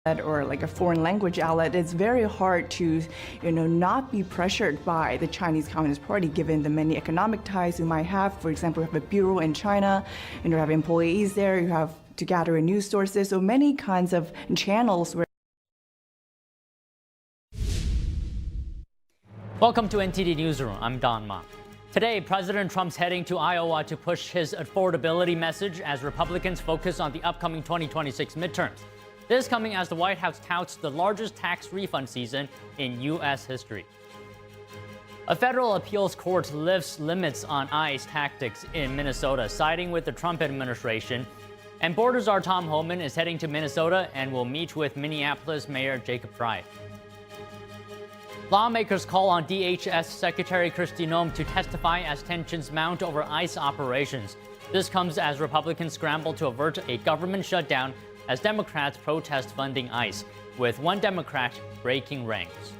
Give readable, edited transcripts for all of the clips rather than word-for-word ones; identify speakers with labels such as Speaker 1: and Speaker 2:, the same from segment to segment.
Speaker 1: or like a foreign language outlet, it's very hard to, not be pressured by the Chinese Communist Party, given the many economic ties you might have. For example, you have a bureau in China, and you have employees there, you have to gather in news sources, so many kinds of channels where.
Speaker 2: Welcome to NTD Newsroom. I'm Don Ma. Today, President Trump's heading to Iowa to push his affordability message as Republicans focus on the upcoming 2026 midterms. This coming as the White House touts the largest tax refund season in U.S. history. A federal appeals court lifts limits on ICE tactics in Minnesota, siding with the Trump administration. And Border czar Tom Homan is heading to Minnesota and will meet with Minneapolis Mayor Jacob Frey. Lawmakers call on DHS Secretary Kristi Noem to testify as tensions mount over ICE operations. This comes as Republicans scramble to avert a government shutdown as Democrats protest funding ICE, with one Democrat breaking ranks.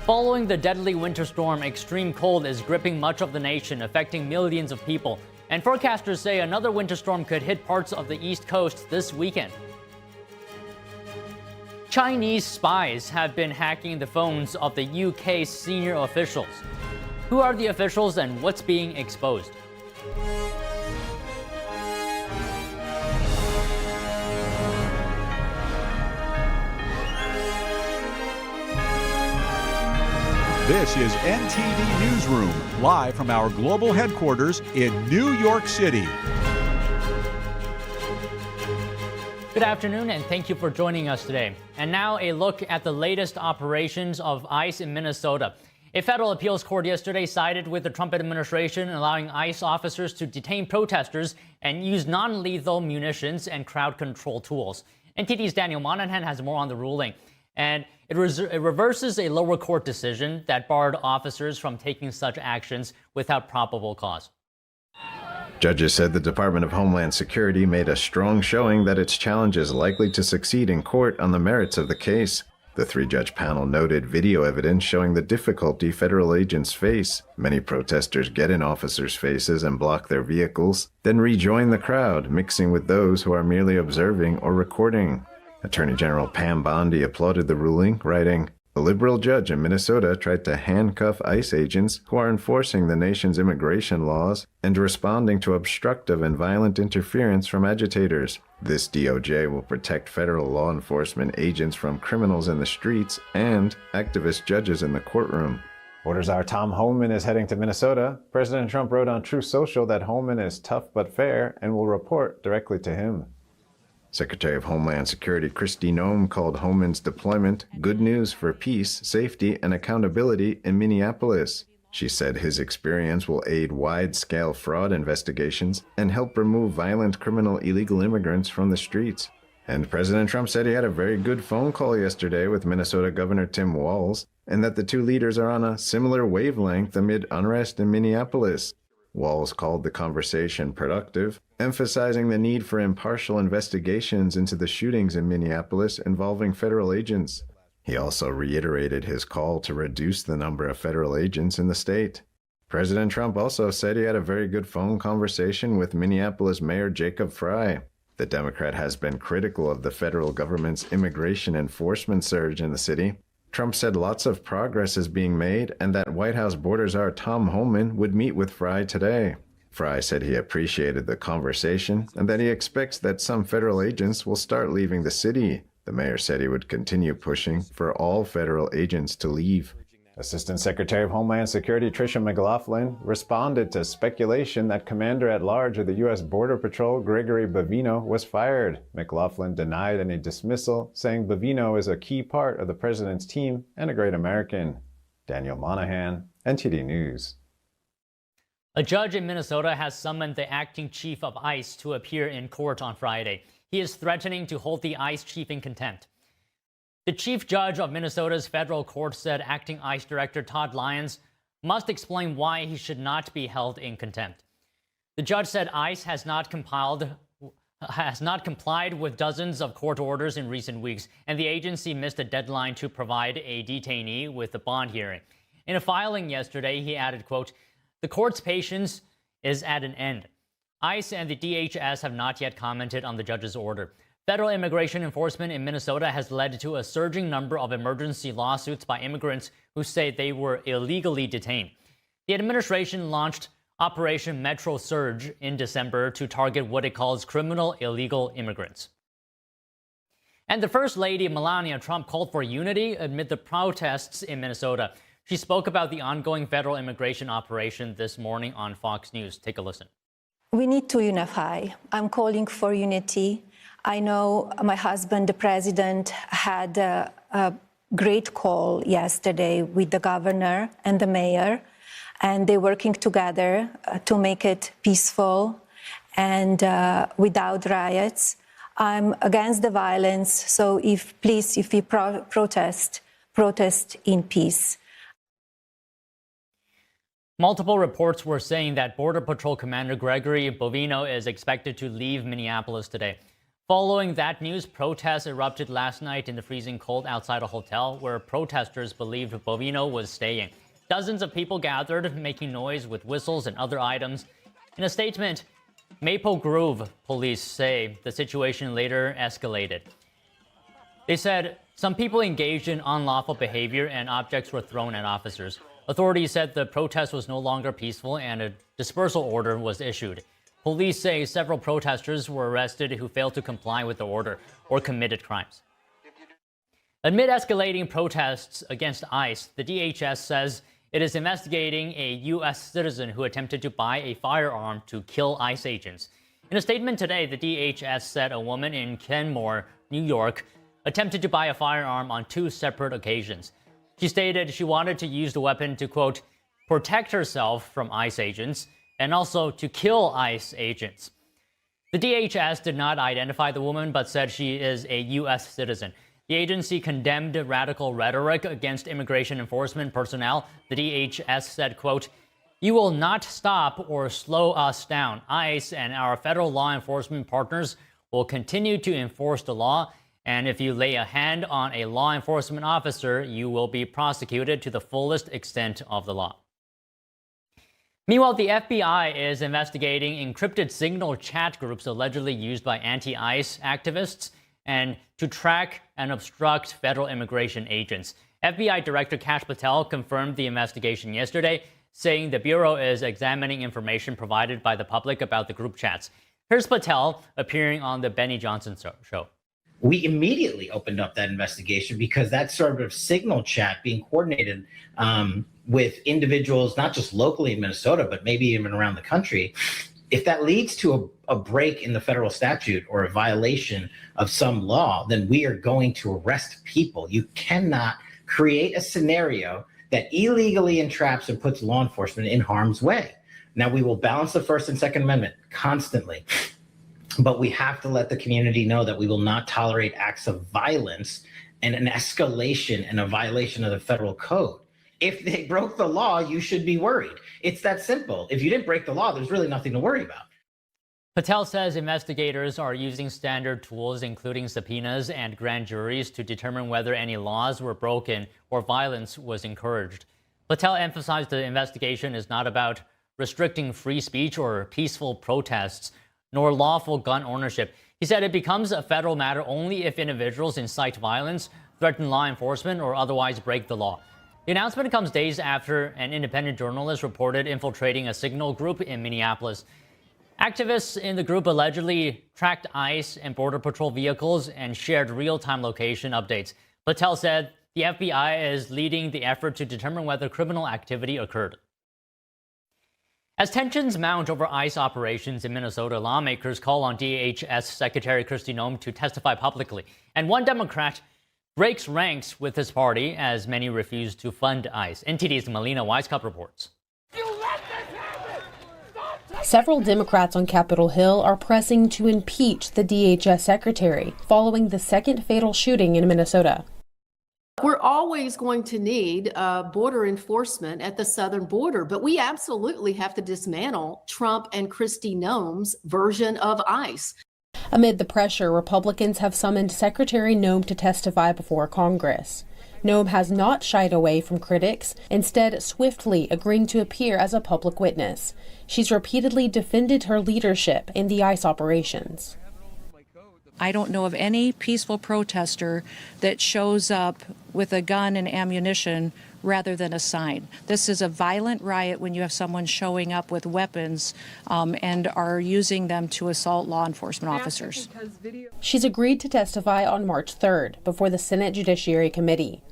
Speaker 2: Following the deadly winter storm, extreme cold is gripping much of the nation, affecting millions of people. And forecasters say another winter storm could hit parts of the East Coast this weekend. Chinese spies have been hacking the phones of the UK's senior officials. Who are the officials and what's being exposed?
Speaker 3: This is NTD Newsroom, live from our global headquarters in New York City.
Speaker 2: Good afternoon, and thank you for joining us today. And now a look at the latest operations of ICE in Minnesota. A federal appeals court yesterday sided with the Trump administration, allowing ICE officers to detain protesters and use non-lethal munitions and crowd control tools. NTD's Daniel Monahan has more on the ruling. And it reverses a lower court decision that barred officers from taking such actions without probable cause.
Speaker 4: Judges said the Department of Homeland Security made a strong showing that its challenge is likely to succeed in court on the merits of the case. The three-judge panel noted video evidence showing the difficulty federal agents face. Many protesters get in officers' faces and block their vehicles, then rejoin the crowd, mixing with those who are merely observing or recording. Attorney General Pam Bondi applauded the ruling, writing, "A liberal judge in Minnesota tried to handcuff ICE agents who are enforcing the nation's immigration laws and responding to obstructive and violent interference from agitators. This DOJ will protect federal law enforcement agents from criminals in the streets and activist judges in the courtroom." Border czar Tom Homan is heading to Minnesota. President Trump wrote on Truth Social that Homan is tough but fair and will report directly to him. Secretary of Homeland Security Kristi Noem called Homan's deployment good news for peace, safety, and accountability in Minneapolis. She said his experience will aid wide-scale fraud investigations and help remove violent criminal illegal immigrants from the streets. And President Trump said he had a very good phone call yesterday with Minnesota Governor Tim Walz, and that the two leaders are on a similar wavelength amid unrest in Minneapolis. Walz called the conversation productive, emphasizing the need for impartial investigations into the shootings in Minneapolis involving federal agents. He also reiterated his call to reduce the number of federal agents in the state. President Trump also said he had a very good phone conversation with Minneapolis Mayor Jacob Frey. The Democrat has been critical of the federal government's immigration enforcement surge in the city. Trump said lots of progress is being made and that White House border czar Tom Homan would meet with Frey today. Frey said he appreciated the conversation and that he expects that some federal agents will start leaving the city. The mayor said he would continue pushing for all federal agents to leave. Assistant Secretary of Homeland Security Tricia McLaughlin responded to speculation that Commander-at-Large of the U.S. Border Patrol Gregory Bavino was fired. McLaughlin denied any dismissal, saying Bavino is a key part of the president's team and a great American. Daniel Monahan, NTD News.
Speaker 2: A judge in Minnesota has summoned the acting chief of ICE to appear in court on Friday. He is threatening to hold the ICE chief in contempt. The chief judge of Minnesota's federal court said acting ICE director Todd Lyons must explain why he should not be held in contempt. The judge said ICE has not complied with dozens of court orders in recent weeks, and the agency missed a deadline to provide a detainee with a bond hearing. In a filing yesterday, he added, quote, "The court's patience is at an end. ICE and the DHS have not yet commented on the judge's order. Federal immigration enforcement in Minnesota has led to a surging number of emergency lawsuits by immigrants who say they were illegally detained. The administration launched Operation Metro Surge in December to target what it calls criminal illegal immigrants. And the First Lady, Melania Trump, called for unity amid the protests in Minnesota. She spoke about the ongoing federal immigration operation this morning on Fox News. Take a listen.
Speaker 5: We need to unify. I'm calling for unity. I know my husband, the president, had a great call yesterday with the governor and the mayor, and they're working together to make it peaceful and without riots. I'm against the violence, so if we protest in peace.
Speaker 2: Multiple reports were saying that Border Patrol Commander Gregory Bovino is expected to leave Minneapolis today. Following that news, protests erupted last night in the freezing cold outside a hotel where protesters believed Bovino was staying. Dozens of people gathered, making noise with whistles and other items. In a statement, Maple Grove police say the situation later escalated. They said some people engaged in unlawful behavior and objects were thrown at officers. Authorities said the protest was no longer peaceful and a dispersal order was issued. Police say several protesters were arrested who failed to comply with the order or committed crimes. Amid escalating protests against ICE, the DHS says it is investigating a U.S. citizen who attempted to buy a firearm to kill ICE agents. In a statement today, the DHS said a woman in Kenmore, New York, attempted to buy a firearm on 2 separate occasions. She stated she wanted to use the weapon to, quote, protect herself from ICE agents and also to kill ICE agents. The DHS did not identify the woman, but said she is a U.S. citizen. The agency condemned radical rhetoric against immigration enforcement personnel. The DHS said, quote, you will not stop or slow us down. ICE and our federal law enforcement partners will continue to enforce the law. And if you lay a hand on a law enforcement officer, you will be prosecuted to the fullest extent of the law. Meanwhile, the FBI is investigating encrypted signal chat groups allegedly used by anti-ICE activists and to track and obstruct federal immigration agents. FBI Director Kash Patel confirmed the investigation yesterday, saying the Bureau is examining information provided by the public about the group chats. Here's Patel appearing on the Benny Johnson show.
Speaker 6: We immediately opened up that investigation because that sort of signal chat being coordinated with individuals, not just locally in Minnesota, but maybe even around the country, if that leads to a break in the federal statute or a violation of some law, then we are going to arrest people. You cannot create a scenario that illegally entraps and puts law enforcement in harm's way. Now, we will balance the First and Second Amendment constantly, but we have to let the community know that we will not tolerate acts of violence and an escalation and a violation of the federal code. If they broke the law, you should be worried. It's that simple. If you didn't break the law, there's really nothing to worry about.
Speaker 2: Patel says investigators are using standard tools, including subpoenas and grand juries, to determine whether any laws were broken or violence was encouraged. Patel emphasized the investigation is not about restricting free speech or peaceful protests, nor lawful gun ownership. He said it becomes a federal matter only if individuals incite violence, threaten law enforcement, or otherwise break the law. The announcement comes days after an independent journalist reported infiltrating a signal group in Minneapolis. Activists in the group allegedly tracked ICE and Border Patrol vehicles and shared real-time location updates. Patel said the FBI is leading the effort to determine whether criminal activity occurred. As tensions mount over ICE operations in Minnesota, lawmakers call on DHS Secretary Kristi Noem to testify publicly. And one Democrat breaks ranks with his party as many refuse to fund ICE. NTD's Melina Weisskopf reports.
Speaker 7: Several Democrats on Capitol Hill are pressing to impeach the DHS secretary following the second fatal shooting in Minnesota.
Speaker 8: We're always going to need border enforcement at the southern border, but we absolutely have to dismantle Trump and Kristi Noem's version of ICE.
Speaker 7: Amid the pressure, Republicans have summoned Secretary Noem to testify before Congress. Noem has not shied away from critics, instead swiftly agreeing to appear as a public witness. She's repeatedly defended her leadership in the ICE operations.
Speaker 9: I don't know of any peaceful protester that shows up with a gun and ammunition rather than a sign. This is a violent riot when you have someone showing up with weapons and are using them to assault law enforcement officers.
Speaker 7: She's agreed to testify on March 3rd before the Senate Judiciary Committee.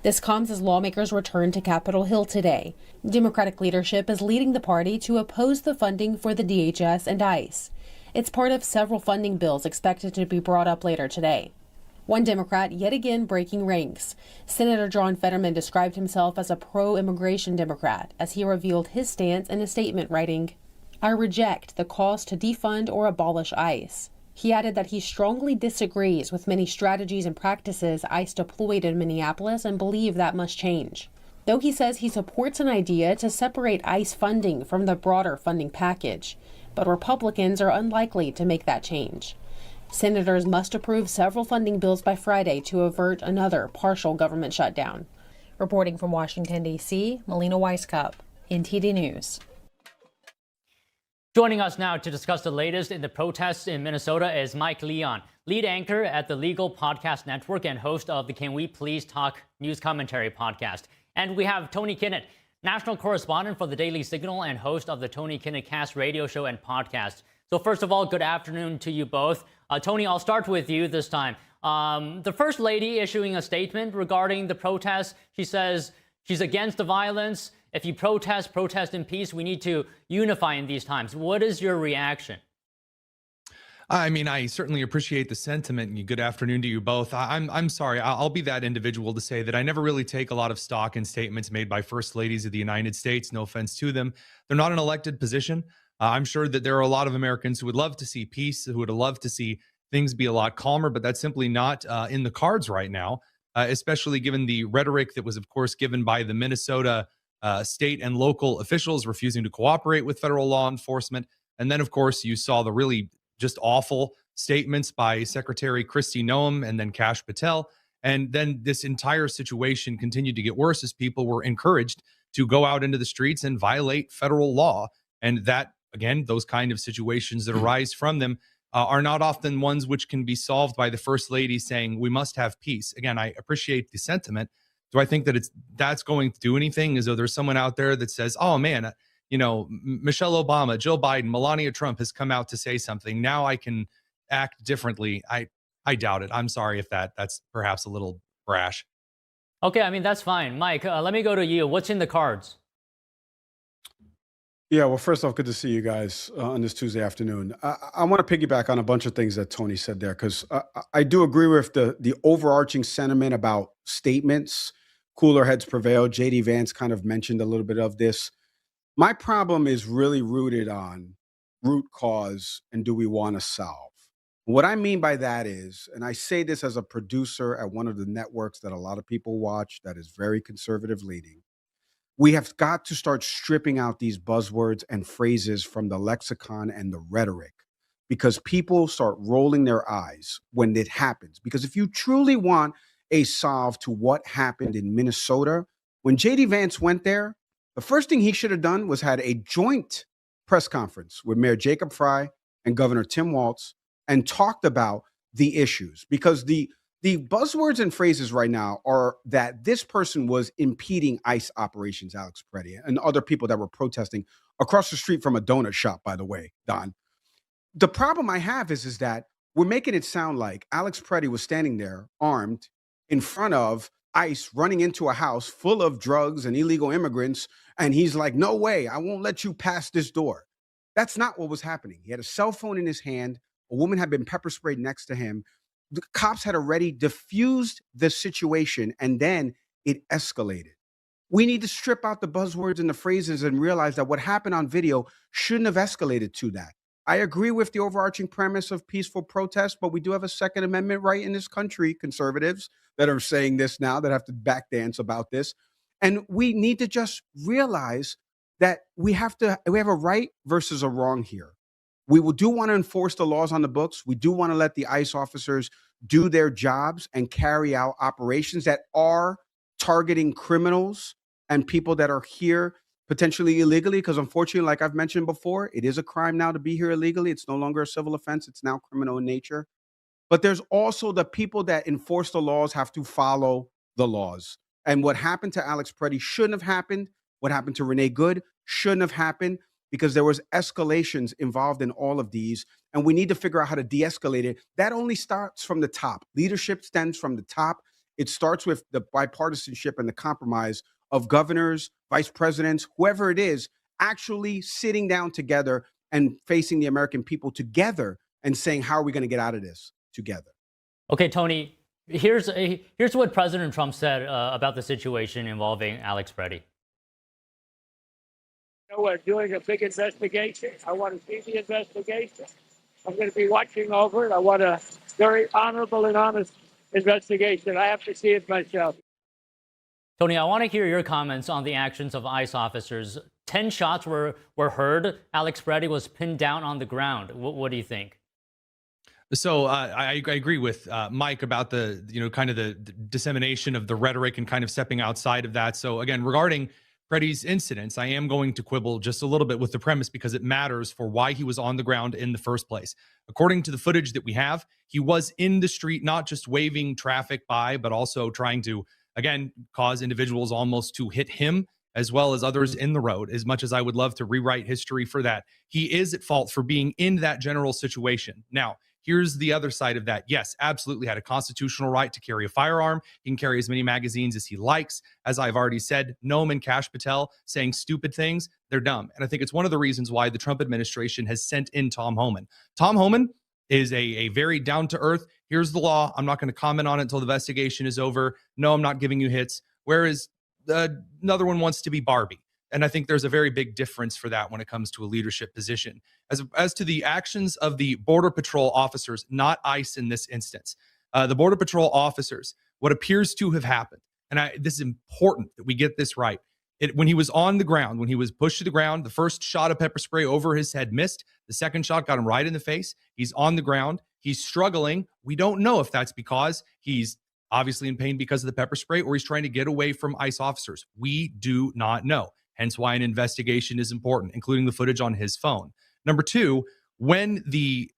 Speaker 7: This comes as lawmakers return to Capitol Hill today. Democratic leadership is leading the party to oppose the funding for the DHS and ICE. It's part of several funding bills expected to be brought up later today. One Democrat yet again breaking ranks. Senator John Fetterman described himself as a pro-immigration Democrat as he revealed his stance in a statement writing, "I reject the calls to defund or abolish ICE." He added that he strongly disagrees with many strategies and practices ICE deployed in Minneapolis and believe that must change. Though he says he supports an idea to separate ICE funding from the broader funding package, but Republicans are unlikely to make that change. Senators must approve several funding bills by Friday to avert another partial government shutdown. Reporting from Washington, D.C., Melina Weisskopf, NTD News.
Speaker 2: Joining us now to discuss the latest in the protests in Minnesota is Mike Leon, lead anchor at the Legal Podcast Network and host of the Can We Please Talk News Commentary podcast. And we have Tony Kinnett, national correspondent for the Daily Signal and host of the Tony Kinnett Cast radio show and podcast. So first of all, good afternoon to you both. Tony, I'll start with you this time. The First Lady issuing a statement regarding the protests. She says she's against the violence. If you protest, protest in peace. We need to unify in these times. What is your reaction?
Speaker 10: I mean, I certainly appreciate the sentiment, and good afternoon to you both. I'm sorry, I'll be that individual to say that I never really take a lot of stock in statements made by First Ladies of the United States. No offense to them. They're not an elected position. I'm sure that there are a lot of Americans who would love to see peace, who would love to see things be a lot calmer, but that's simply not in the cards right now, especially given the rhetoric that was, of course, given by the Minnesota state and local officials refusing to cooperate with federal law enforcement. And then, of course, you saw the really just awful statements by Secretary Kristi Noem and then Kash Patel. And then this entire situation continued to get worse as people were encouraged to go out into the streets and violate federal law. And that, again, those kind of situations that arise from them are not often ones which can be solved by the First Lady saying we must have peace. Again, I appreciate the sentiment. Do I think that that's going to do anything? As though there's someone out there that says, oh man, you know, Michelle Obama, Joe Biden, Melania Trump has come out to say something. Now I can act differently. I doubt it. I'm sorry if that's perhaps a little brash.
Speaker 2: Okay, I mean, that's fine. Mike, let me go to you. What's in the cards?
Speaker 11: Yeah, well, first off, good to see you guys on this Tuesday afternoon. I want to piggyback on a bunch of things that Tony said there, because I do agree with the overarching sentiment about statements. Cooler heads prevail. J.D. Vance kind of mentioned a little bit of this. My problem is really rooted on root cause and do we want to solve? What I mean by that is, and I say this as a producer at one of the networks that a lot of people watch that is very conservative leaning, we have got to start stripping out these buzzwords and phrases from the lexicon and the rhetoric, because people start rolling their eyes when it happens. Because if you truly want a solve to what happened in Minnesota, when J.D. Vance went there, the first thing he should have done was had a joint press conference with Mayor Jacob Frey and Governor Tim Walz and talked about the issues, because the buzzwords and phrases right now are that this person was impeding ICE operations, Alex Preddy, and other people that were protesting across the street from a donut shop, by the way, Don. The problem I have is that we're making it sound like Alex Preddy was standing there armed in front of ICE running into a house full of drugs and illegal immigrants. And he's like, no way, I won't let you pass this door. That's not what was happening. He had a cell phone in his hand. A woman had been pepper sprayed next to him. The cops had already diffused the situation, and then it escalated. We need to strip out the buzzwords and the phrases and realize that what happened on video shouldn't have escalated to that. I agree with the overarching premise of peaceful protest, but we do have a Second Amendment right in this country, conservatives that are saying this now, that have to backdance about this. And we need to just realize that we have a right versus a wrong here. We do want to enforce the laws on the books. We do want to let the ICE officers do their jobs and carry out operations that are targeting criminals and people that are here potentially illegally, because unfortunately, like I've mentioned before, it is a crime now to be here illegally. It's no longer a civil offense. It's now criminal in nature. but there's also the people that enforce the laws have to follow the laws. And what happened to Alex Preddy shouldn't have happened. What happened to Renee Good shouldn't have happened, because there was escalations involved in all of these. And we need to figure out how to de-escalate it. That only starts from the top. Leadership stems from the top. It starts with the bipartisanship and the compromise of governors, vice presidents, whoever it is, actually sitting down together and facing the American people together and saying, how are we going to get out of this together?
Speaker 2: Okay, Tony, here's what President Trump said about the situation involving Alex Preddy.
Speaker 12: We're doing a big investigation. I want to see the investigation. I'm going to be watching over it. I want a very honorable and honest investigation. I have to see it myself.
Speaker 2: Tony, I want to hear your comments on the actions of ICE officers. 10 shots were heard. Alex Preddy was pinned down on the ground. What do you think?
Speaker 10: So I agree with Mike about the, kind of the dissemination of the rhetoric and kind of stepping outside of that. So again, regarding Preddy's incidents, I am going to quibble just a little bit with the premise, because it matters for why he was on the ground in the first place. According to the footage that we have, he was in the street, not just waving traffic by, but also trying to, again, cause individuals almost to hit him as well as others in the road. As much as I would love to rewrite history for that, he is at fault for being in that general situation. Now, here's the other side of that. Yes, absolutely had a constitutional right to carry a firearm. He can carry as many magazines as he likes. As I've already said, Noam and Kash Patel saying stupid things, they're dumb. And I think it's one of the reasons why the Trump administration has sent in Tom Homan. Tom Homan is a very down-to-earth, here's the law, I'm not going to comment on it until the investigation is over. No, I'm not giving you hits. Whereas another one wants to be Barbie. And I think there's a very big difference for that when it comes to a leadership position. As to the actions of the Border Patrol officers, not ICE in this instance, the Border Patrol officers, what appears to have happened, and this is important that we get this right. When he was on the ground, when he was pushed to the ground, the first shot of pepper spray over his head missed. The second shot got him right in the face. He's on the ground. He's struggling. We don't know if that's because he's obviously in pain because of the pepper spray or he's trying to get away from ICE officers. We do not know. Hence why an investigation is important, including the footage on his phone. Number two, when the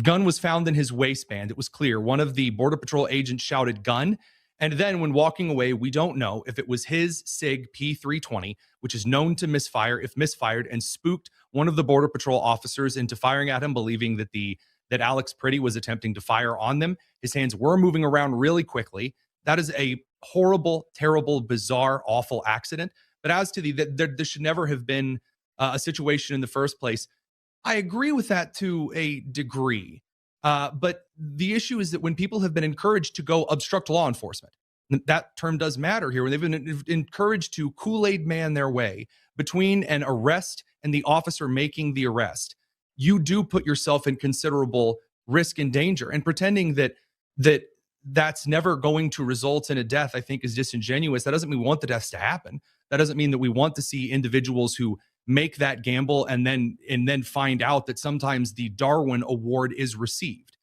Speaker 10: gun was found in his waistband, it was clear one of the Border Patrol agents shouted gun. And then when walking away, we don't know if it was his SIG P320, which is known to misfire if misfired, and spooked one of the Border Patrol officers into firing at him, believing that Alex Preddy was attempting to fire on them. His hands were moving around really quickly. That is a horrible, terrible, bizarre, awful accident. But as to there should never have been a situation in the first place, I agree with that to a degree. But the issue is that when people have been encouraged to go obstruct law enforcement, that term does matter here, when they've been encouraged to Kool-Aid man their way between an arrest and the officer making the arrest, you do put yourself in considerable risk and danger. And pretending that's never going to result in a death, I think, is disingenuous. That doesn't mean we want the deaths to happen. That doesn't mean that we want to see individuals who make that gamble and then find out that sometimes the Darwin Award is received.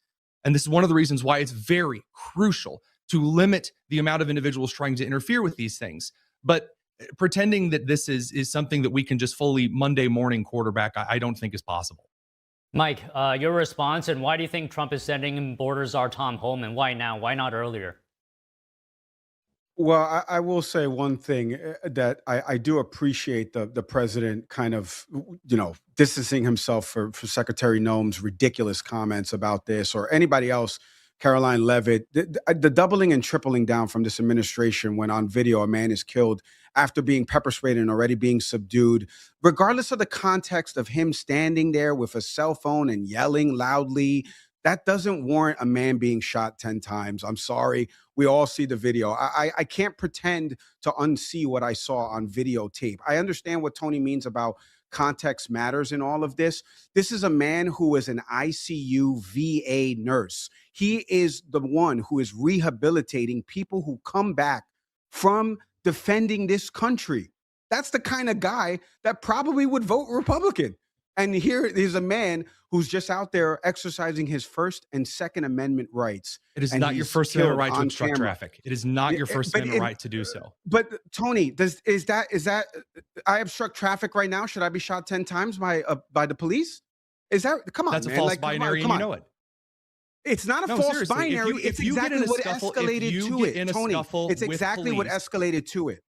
Speaker 10: And this is one of the reasons why it's very crucial to limit the amount of individuals trying to interfere with these things. But pretending that this is something that we can just fully Monday morning quarterback, I don't think is possible.
Speaker 2: Mike, your response, and why do you think Trump is sending in border czar Tom Homan? Why now? Why not earlier?
Speaker 11: Well, I will say one thing, that I do appreciate the president kind of, distancing himself for Secretary Noam's ridiculous comments about this, or anybody else, Caroline Levitt. The doubling and tripling down from this administration when on video a man is killed after being pepper sprayed and already being subdued, regardless of the context of him standing there with a cell phone and yelling loudly. That doesn't warrant a man being shot 10 times. I'm sorry. We all see the video. I can't pretend to unsee what I saw on videotape. I understand what Tony means about context matters in all of this. This is a man who is an ICU VA nurse. He is the one who is rehabilitating people who come back from defending this country. That's the kind of guy that probably would vote Republican. And here is a man who's just out there exercising his First and Second Amendment rights.
Speaker 10: It is not your First Amendment right to obstruct traffic. It is not your First Amendment right to do so.
Speaker 11: But Tony, is that I obstruct traffic right now? Should I be shot 10 times by the police? Is that, come on,
Speaker 10: That's
Speaker 11: man.
Speaker 10: a false binary, and you know it.
Speaker 11: It's not a
Speaker 10: No,
Speaker 11: false
Speaker 10: seriously,
Speaker 11: binary.
Speaker 10: if
Speaker 11: It's
Speaker 10: you get
Speaker 11: exactly
Speaker 10: in a
Speaker 11: what
Speaker 10: scuffle,
Speaker 11: escalated
Speaker 10: if you
Speaker 11: to
Speaker 10: get
Speaker 11: it,
Speaker 10: in a
Speaker 11: Tony.
Speaker 10: scuffle
Speaker 11: It's
Speaker 10: with
Speaker 11: exactly what
Speaker 10: police-
Speaker 11: escalated to it.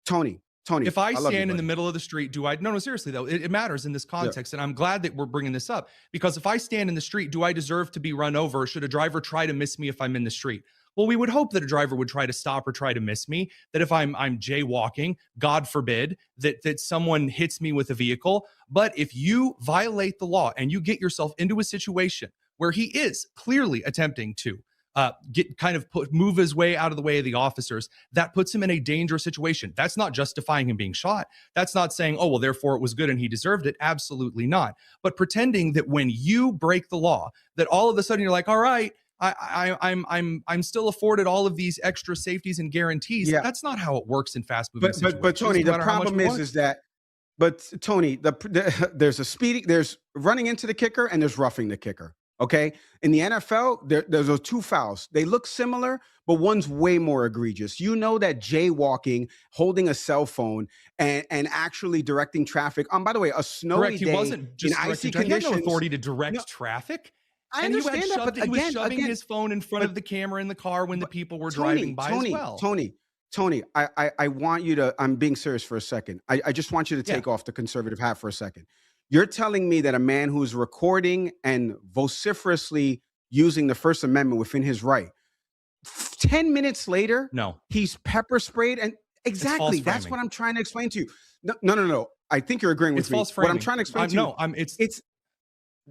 Speaker 11: Tony,
Speaker 10: If I
Speaker 11: love you,
Speaker 10: stand in the
Speaker 11: buddy.
Speaker 10: middle of the street, do I? No, seriously though, it matters in this context, and I'm glad that we're bringing this up, because if I stand in the street, do I deserve to be run over? Should a driver try to miss me if I'm in the street? Well, we would hope that a driver would try to stop or try to miss me. That if I'm jaywalking, God forbid, that someone hits me with a vehicle. But if you violate the law and you get yourself into a situation where he is clearly attempting to move his way out of the way of the officers, that puts him in a dangerous situation. That's not justifying him being shot. That's not saying, oh, well, therefore it was good and he deserved it. Absolutely not. But pretending that when you break the law, that all of a sudden you're like, all right, I'm still afforded all of these extra safeties and guarantees.
Speaker 11: Yeah.
Speaker 10: That's not how it works in fast moving situations.
Speaker 11: But Tony,
Speaker 10: no
Speaker 11: the
Speaker 10: matter how much
Speaker 11: problem
Speaker 10: we
Speaker 11: is,
Speaker 10: want.
Speaker 11: is that, but Tony, there's running into the kicker and there's roughing the kicker. Okay. In the NFL, there's those two fouls. They look similar, but one's way more egregious. You know that jaywalking, holding a cell phone, and actually directing traffic. By the way, a snowy
Speaker 10: Correct. He
Speaker 11: day
Speaker 10: wasn't just
Speaker 11: in icy
Speaker 10: directing. He had
Speaker 11: conditions.
Speaker 10: no authority to direct
Speaker 11: No,
Speaker 10: traffic.
Speaker 11: I
Speaker 10: And
Speaker 11: understand that, but
Speaker 10: he was
Speaker 11: again,
Speaker 10: shoving his phone in front of the camera in the car when the people were driving by as well.
Speaker 11: Tony, I want you to, I'm being serious for a second. I just want you to take off the conservative hat for a second. You're telling me that a man who's recording and vociferously using the First Amendment within his right, 10 minutes later, he's pepper sprayed, and exactly, that's what I'm trying to explain to you. No. I think you're agreeing with me. What I'm trying to explain to you, it's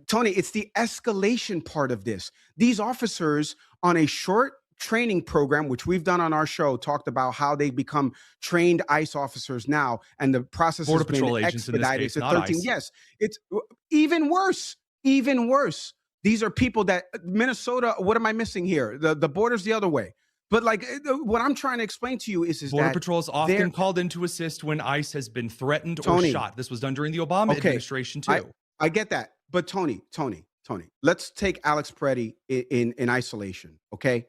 Speaker 11: Tony, it's the escalation part of this. These officers on a short training program, which we've done on our show, talked about how they become trained ICE officers now, and the process has been expedited to 13. Yes, it's even worse. Even worse. These are people that Minnesota. What am I missing here? The border's the other way. But like what I'm trying to explain to you is
Speaker 10: Border
Speaker 11: that
Speaker 10: Patrol is often called in to assist when ICE has been threatened or shot. This was done during the Obama administration too.
Speaker 11: I get that, but Tony, let's take Alex Peretti in isolation. Okay.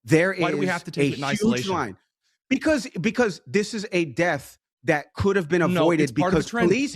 Speaker 11: Why
Speaker 10: do we have to take it in isolation?
Speaker 11: Line. Because this is a death that could have been avoided because police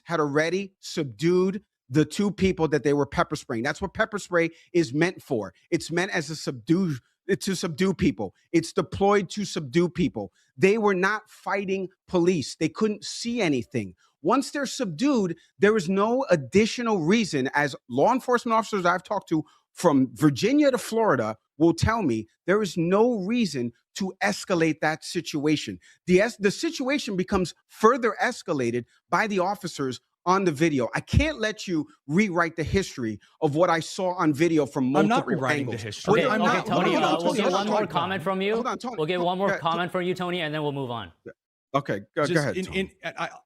Speaker 11: had already subdued the two people that they were pepper spraying. That's what pepper spray is meant for. It's meant as to subdue people. It's deployed to subdue people. They were not fighting police. They couldn't see anything. Once they're subdued, there is no additional reason, as law enforcement officers I've talked to from Virginia to Florida will tell me, there is no reason to escalate that situation. The situation becomes further escalated by the officers on the video. I can't let you rewrite the history of what I saw on video from multiple angles.
Speaker 10: I'm not rewriting the history.
Speaker 2: Okay, Tony, we'll get one more comment from you. We'll get one more comment from you, Tony, and then we'll move on.
Speaker 11: Okay, go ahead.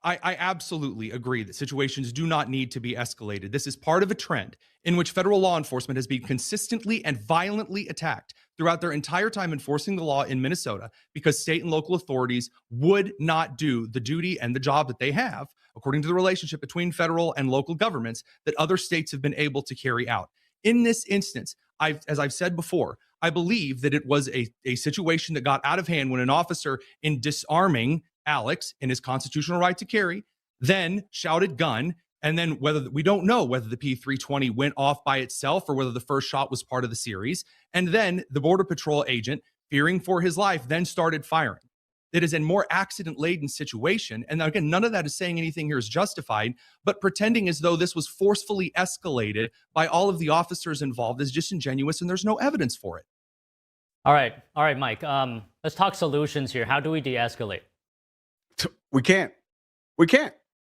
Speaker 10: I absolutely agree that situations do not need to be escalated. This is part of a trend in which federal law enforcement has been consistently and violently attacked throughout their entire time enforcing the law in Minnesota because state and local authorities would not do the duty and the job that they have, according to the relationship between federal and local governments, that other states have been able to carry out. In this instance, as I've said before, I believe that it was a situation that got out of hand when an officer, in disarming Alex in his constitutional right to carry, then shouted gun, and then we don't know whether the P320 went off by itself or whether the first shot was part of the series. And then the Border Patrol agent, fearing for his life, then started firing. It is a more accident-laden situation. And again, none of that is saying anything here is justified, but pretending as though this was forcefully escalated by all of the officers involved is disingenuous, and there's no evidence for it.
Speaker 2: All right, Mike. Let's talk solutions here. How do we de-escalate?
Speaker 11: We can't.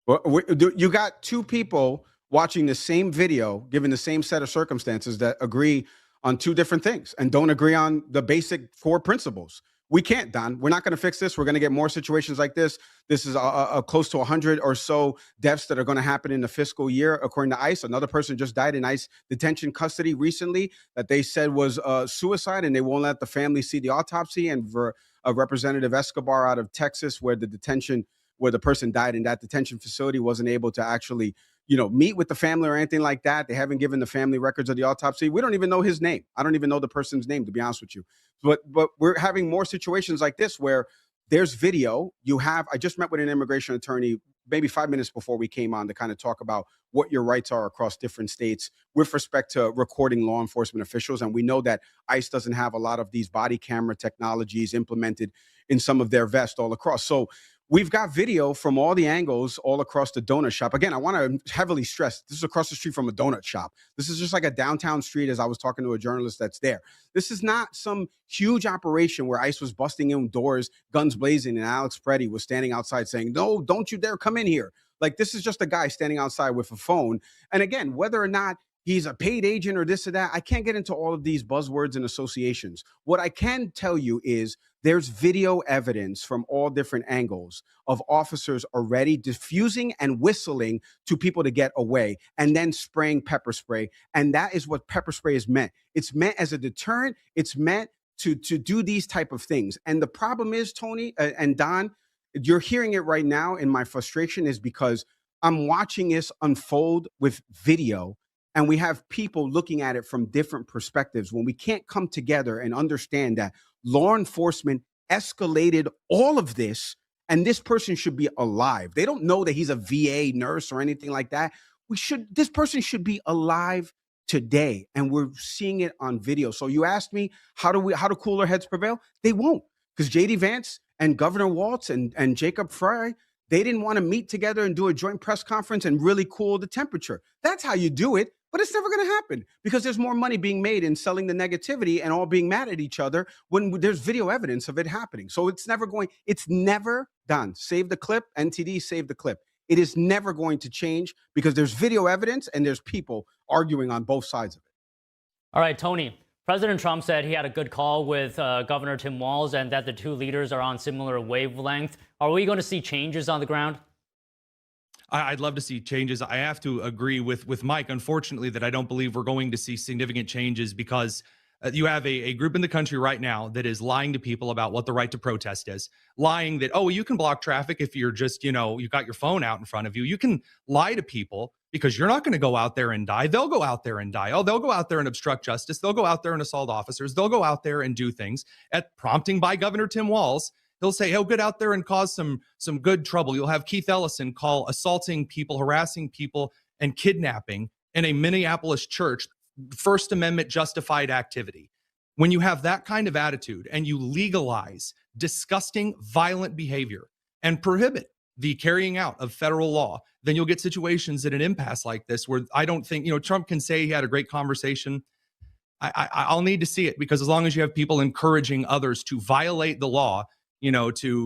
Speaker 11: You got two people watching the same video, given the same set of circumstances, that agree on two different things and don't agree on the basic core principles. We can't, Don. We're not going to fix this. We're going to get more situations like this. This is close to 100 or so deaths that are going to happen in the fiscal year, according to ICE. Another person just died in ICE detention custody recently that they said was suicide, and they won't let the family see the autopsy. And for Representative Escobar out of Texas, where the person died in that detention facility, wasn't able to actually, meet with the family or anything like that. They haven't given the family records of the autopsy. We don't even know his name. I don't even know the person's name, to be honest with you. But we're having more situations like this where there's video. I just met with an immigration attorney maybe 5 minutes before we came on to kind of talk about what your rights are across different states with respect to recording law enforcement officials. And we know that ICE doesn't have a lot of these body camera technologies implemented in some of their vests all across. So we've got video from all the angles all across the donut shop. Again, I want to heavily stress, this is across the street from a donut shop. This is just like a downtown street, as I was talking to a journalist that's there. This is not some huge operation where ICE was busting in doors, guns blazing, and Alex Preddy was standing outside saying, no, don't you dare come in here. Like, this is just a guy standing outside with a phone. And again, whether or not he's a paid agent or this or that, I can't get into all of these buzzwords and associations. What I can tell you is there's video evidence from all different angles of officers already diffusing and whistling to people to get away and then spraying pepper spray. And that is what pepper spray is meant. It's meant as a deterrent. It's meant to do these type of things. And the problem is, Tony and Don, you're hearing it right now, and my frustration is because I'm watching this unfold with video, and we have people looking at it from different perspectives when we can't come together and understand that law enforcement escalated all of this, and this person should be alive. They don't know that he's a VA nurse or anything like that. This person should be alive today, and we're seeing it on video. So you asked me, how do cooler heads prevail? They won't, because J.D. Vance and Governor Walz and Jacob Frey, they didn't want to meet together and do a joint press conference and really cool the temperature. That's how you do it, but it's never going to happen because there's more money being made in selling the negativity and all being mad at each other when there's video evidence of it happening. So it's never done. Save the clip, NTD, save the clip. It is never going to change because there's video evidence and there's people arguing on both sides of it.
Speaker 2: All right, Tony. President Trump said he had a good call with Governor Tim Walz and that the two leaders are on similar wavelength. Are we going to see changes on the ground?
Speaker 10: I'd love to see changes. I have to agree with Mike, unfortunately, that I don't believe we're going to see significant changes because you have a group in the country right now that is lying to people about what the right to protest is, lying that, oh, you can block traffic if you're just, you've got your phone out in front of you. You can lie to people because you're not going to go out there and die. They'll go out there and die. Oh, they'll go out there and obstruct justice. They'll go out there and assault officers. They'll go out there and do things at prompting by Governor Tim Walz. He'll say, he'll get out there and cause some good trouble. You'll have Keith Ellison call assaulting people, harassing people, and kidnapping in a Minneapolis church First Amendment justified activity. When you have that kind of attitude and you legalize disgusting, violent behavior and prohibit the carrying out of federal law, then you'll get situations at an impasse like this where I don't think, Trump can say he had a great conversation. I'll need to see it because as long as you have people encouraging others to violate the law, to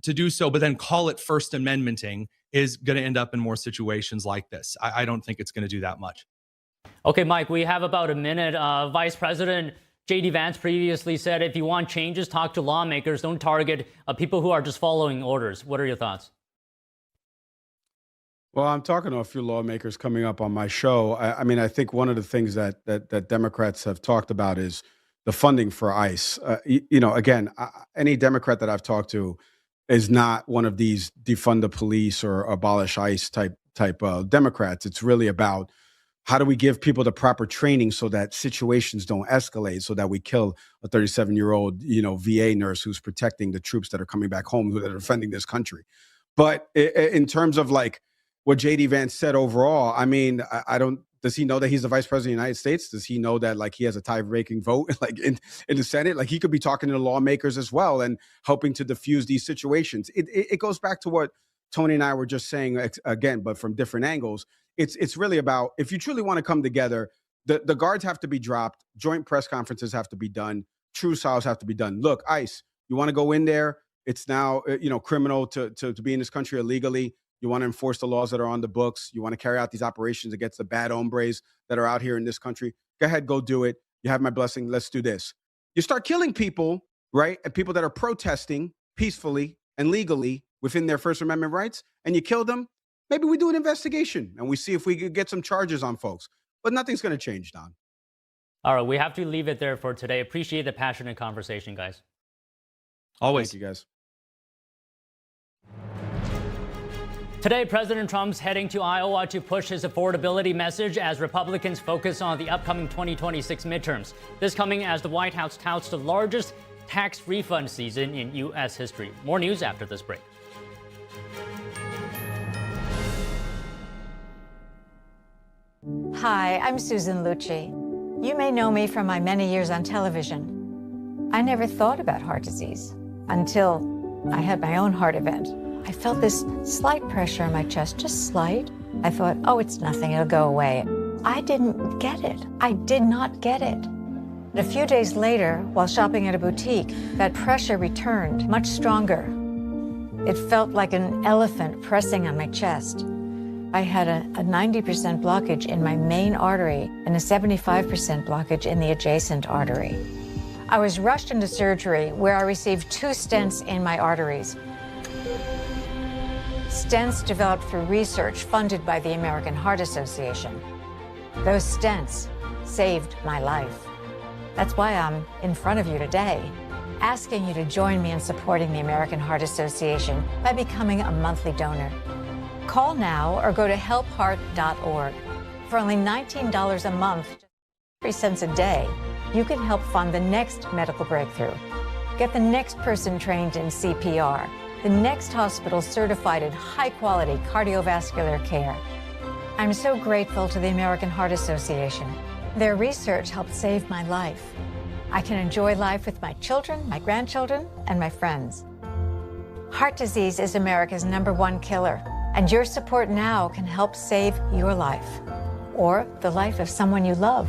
Speaker 10: do so, but then call it First Amendmenting is going to end up in more situations like this. I don't think it's going to do that much.
Speaker 2: Okay, Mike, we have about a minute. Vice President J.D. Vance previously said, if you want changes, talk to lawmakers. Don't target people who are just following orders. What are your thoughts?
Speaker 11: Well, I'm talking to a few lawmakers coming up on my show. I think one of the things that Democrats have talked about is the funding for ICE. Again, any Democrat that I've talked to is not one of these defund the police or abolish ICE type Democrats. It's really about how do we give people the proper training so that situations don't escalate, so that we kill a 37-year-old, VA nurse who's protecting the troops that are coming back home, that are defending this country. But in terms of like what J.D. Vance said overall, I don't. Does he know that he's the vice president of the United States? Does he know that he has a tie-breaking vote in the Senate? He could be talking to the lawmakers as well and helping to diffuse these situations. It goes back to what Tony and I were just saying again, but from different angles. It's really about, if you truly want to come together, the guards have to be dropped, joint press conferences have to be done, true trials have to be done. Look, ICE, you want to go in there? It's now criminal to be in this country illegally. You want to enforce the laws that are on the books. You want to carry out these operations against the bad hombres that are out here in this country. Go ahead, go do it. You have my blessing. Let's do this. You start killing people, right? And people that are protesting peacefully and legally within their First Amendment rights, and you kill them. Maybe we do an investigation and we see if we could get some charges on folks. But nothing's going to change, Don.
Speaker 2: All right, we have to leave it there for today. Appreciate the passionate conversation, guys.
Speaker 10: Always.
Speaker 11: Thank you, guys.
Speaker 2: Today, President Trump's heading to Iowa to push his affordability message as Republicans focus on the upcoming 2026 midterms. This coming as the White House touts the largest tax refund season in U.S. history. More news after this break.
Speaker 13: Hi, I'm Susan Lucci. You may know me from my many years on television. I never thought about heart disease until I had my own heart event. I felt this slight pressure in my chest, just slight. I thought, oh, it's nothing, it'll go away. I didn't get it. I did not get it. A few days later, while shopping at a boutique, that pressure returned, much stronger. It felt like an elephant pressing on my chest. I had a 90% blockage in my main artery and a 75% blockage in the adjacent artery. I was rushed into surgery where I received 2 stents in my arteries. Stents developed through research funded by the American Heart Association. Those stents saved my life. That's why I'm in front of you today, asking you to join me in supporting the American Heart Association by becoming a monthly donor. Call now or go to helpheart.org. For only $19 a month, 3 cents a day, you can help fund the next medical breakthrough. Get the next person trained in CPR, the next hospital certified in high-quality cardiovascular care. I'm so grateful to the American Heart Association. Their research helped save my life. I can enjoy life with my children, my grandchildren, and my friends. Heart disease is America's #1 killer, and your support now can help save your life or the life of someone you love.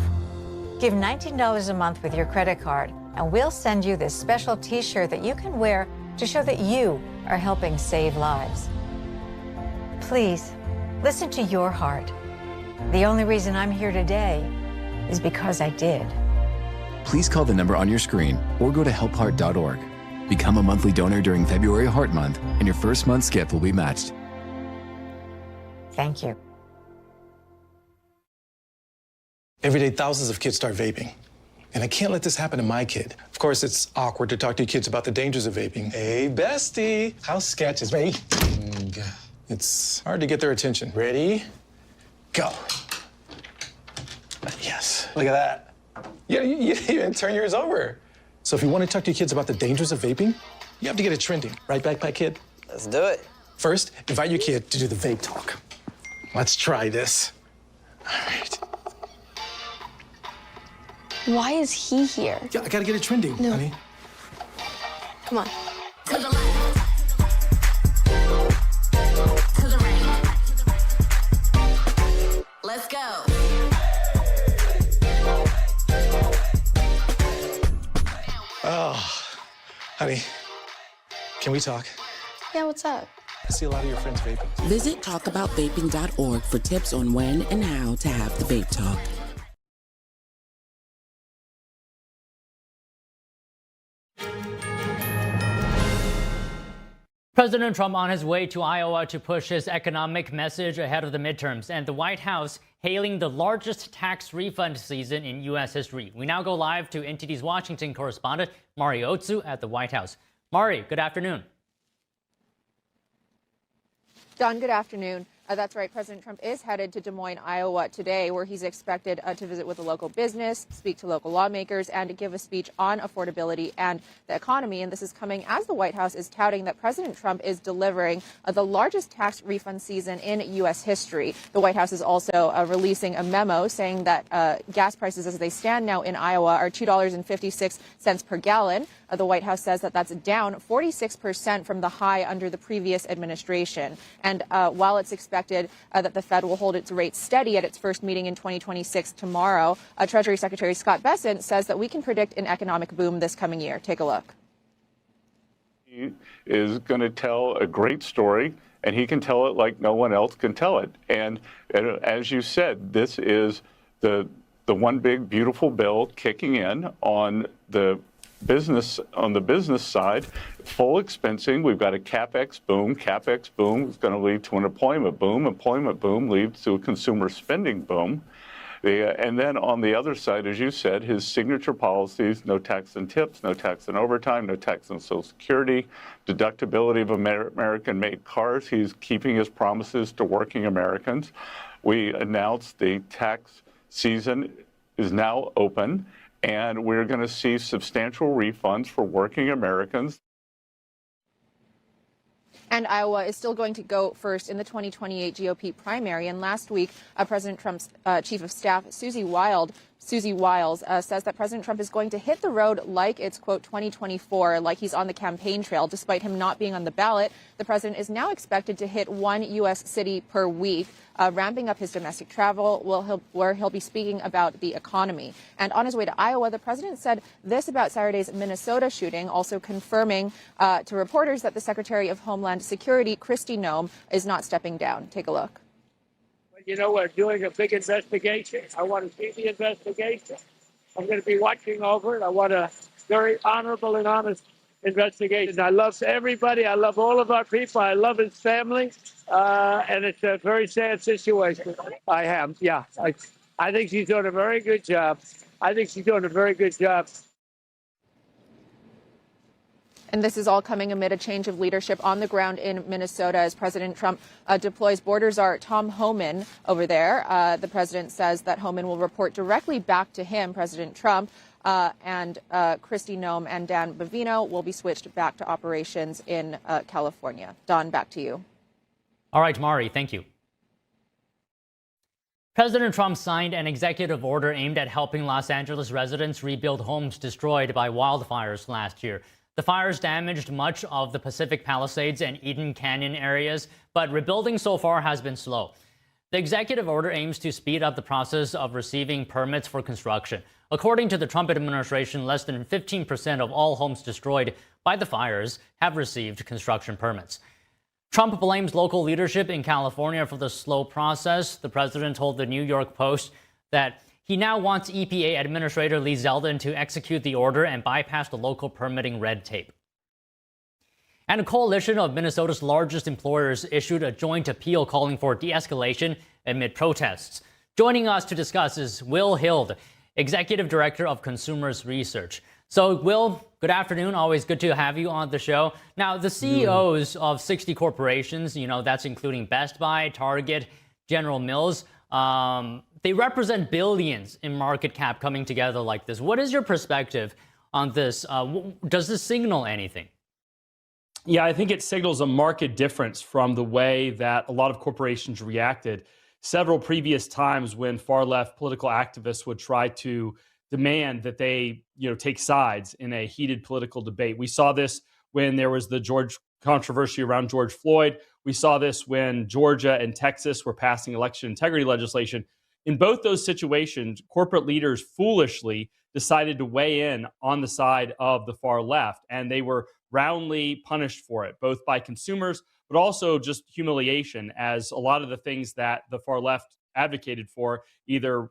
Speaker 13: Give $19 a month with your credit card, and we'll send you this special t-shirt that you can wear to show that you are helping save lives. Please, listen to your heart. The only reason I'm here today is because I did.
Speaker 14: Please call the number on your screen or go to helpheart.org. Become a monthly donor during February Heart Month, and your first month's gift will be matched.
Speaker 13: Thank you.
Speaker 15: Every day, thousands of kids start vaping. And I can't let this happen to my kid. Of course, it's awkward to talk to your kids about the dangers of vaping. Hey, bestie, how's sketches? Ready? It's hard to get their attention. Ready? Go. Yes, look at that. You even turn yours over. So if you want to talk to your kids about the dangers of vaping, you have to get it trending. Right, Backpack Kid?
Speaker 16: Let's do it.
Speaker 15: First, invite your kid to do the vape talk. Let's try this. All right.
Speaker 17: Why is he here?
Speaker 15: Yeah, I gotta get it trending, honey.
Speaker 17: Come on.
Speaker 18: To the left. To the right. Let's go.
Speaker 15: Oh, honey, can we talk?
Speaker 17: Yeah, what's up?
Speaker 15: I see a lot of your friends vaping.
Speaker 19: Visit talkaboutVaping.org for tips on when and how to have the vape talk.
Speaker 2: President Trump on his way to Iowa to push his economic message ahead of the midterms, and the White House hailing the largest tax refund season in U.S. history. We now go live to NTD's Washington correspondent, Mari Otsu, at the White House. Mari, good afternoon.
Speaker 20: Don, good afternoon. That's right. President Trump is headed to Des Moines, Iowa today, where he's expected to visit with a local business, speak to local lawmakers, and to give a speech on affordability and the economy. And this is coming as the White House is touting that President Trump is delivering the largest tax refund season in U.S. history. The White House is also releasing a memo saying that gas prices as they stand now in Iowa are $2.56 per gallon. The White House says that that's down 46% from the high under the previous administration. And while it's expected that the Fed will hold its rates steady at its first meeting in 2026 tomorrow, Treasury Secretary Scott Bessent says that we can predict an economic boom this coming year. Take a look.
Speaker 21: He is going to tell a great story, and he can tell it like no one else can tell it. And as you said, this is the one big beautiful bill kicking in on the business side, full expensing. We've got a CapEx boom. CapEx boom is going to lead to an employment boom. Employment boom leads to a consumer spending boom. And then on the other side, as you said, his signature policies, no tax on tips, no tax on overtime, no tax on Social Security, deductibility of American-made cars. He's keeping his promises to working Americans. We announced the tax season is now open, and we're going to see substantial refunds for working Americans.
Speaker 20: And Iowa is still going to go first in the 2028 GOP primary. And last week, President Trump's chief of staff, Susie Wiles, says that President Trump is going to hit the road like it's, quote, 2024, like he's on the campaign trail. Despite him not being on the ballot, the president is now expected to hit one U.S. city per week, ramping up his domestic travel, where he'll be speaking about the economy. And on his way to Iowa, the president said this about Saturday's Minnesota shooting, also confirming to reporters that the Secretary of Homeland Security, Kristi Noem, is not stepping down. Take a look.
Speaker 12: You know, we're doing a big investigation. I want to see the investigation. I'm going to be watching over it. I want a very honorable and honest investigation. I love everybody. I love all of our people. I love his family. And it's a very sad situation. I think she's doing a very good job.
Speaker 20: And this is all coming amid a change of leadership on the ground in Minnesota as President Trump deploys border czar Tom Homan over there. The president says that Homan will report directly back to him, President Trump, and Kristi Noem and Dan Bavino will be switched back to operations in California. Don, back to you.
Speaker 2: All right, Mari, thank you. President Trump signed an executive order aimed at helping Los Angeles residents rebuild homes destroyed by wildfires last year. The fires damaged much of the Pacific Palisades and Eden Canyon areas, but rebuilding so far has been slow. The executive order aims to speed up the process of receiving permits for construction. According to the Trump administration, less than 15% of all homes destroyed by the fires have received construction permits. Trump blames local leadership in California for the slow process. The president told the New York Post that he now wants EPA Administrator Lee Zeldin to execute the order and bypass the local permitting red tape. And a coalition of Minnesota's largest employers issued a joint appeal calling for de-escalation amid protests. Joining us to discuss is Will Hild, Executive Director of Consumers Research. So, Will, good afternoon. Always good to have you on the show. Now, the CEOs of 60 corporations, that's including Best Buy, Target, General Mills, they represent billions in market cap coming together like this. What is your perspective on this? Does this signal anything?
Speaker 16: Yeah, I think it signals a marked difference from the way that a lot of corporations reacted several previous times when far-left political activists would try to demand that they, take sides in a heated political debate. We saw this when there was the controversy around George Floyd. We saw this when Georgia and Texas were passing election integrity legislation. In both those situations, corporate leaders foolishly decided to weigh in on the side of the far left, and they were roundly punished for it, both by consumers, but also just humiliation, as a lot of the things that the far left advocated for either